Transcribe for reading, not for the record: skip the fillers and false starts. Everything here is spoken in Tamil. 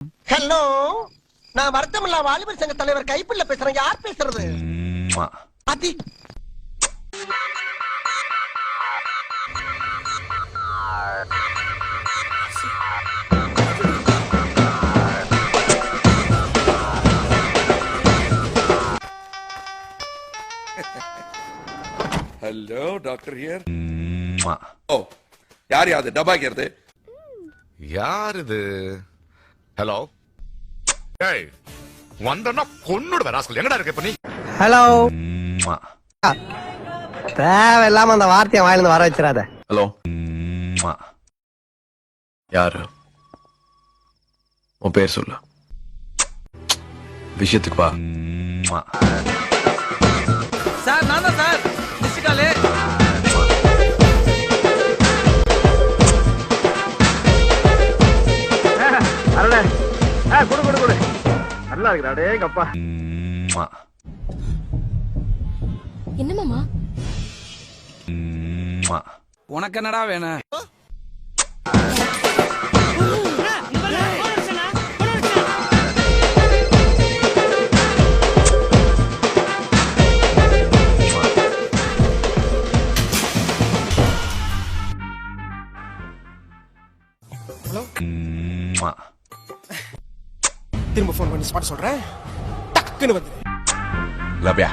ஹலோ, நான் வருத்தமில்லா வாலிபர் சங்க தலைவர் கைப்பிள்ள பேசுறேன். யார் பேசுறது? அதி ஹலோ டாக்டர் ஹியர். ஓ யார் யாது டப்பா கேருது? யார் இது? ஹலோ, ஏய் வந்தனா கொன்னுடுவ ராஸ்கல். எங்கடா இருக்க இப்ப நீ? ஹலோ, தேவையில்லாம அந்த வார்த்தையை வாயிலிருந்து வர வச்சிடாத. ஹலோ, யாரு? உன் பேர் சொல்லு. விஷயத்துக்கு வா. சார் நான் தான் சார். மிஸ்காலே அருணே, குடு குடு குடு. நல்லா இருக்குடா. டேய் அப்பா. என்ன மாமா? உனக்கு என்னடா வேணும்? திரும்ப போன் பண்ணி ஸ்பாட் சொல்றேன். டக்குன்னு வந்து லவ்யா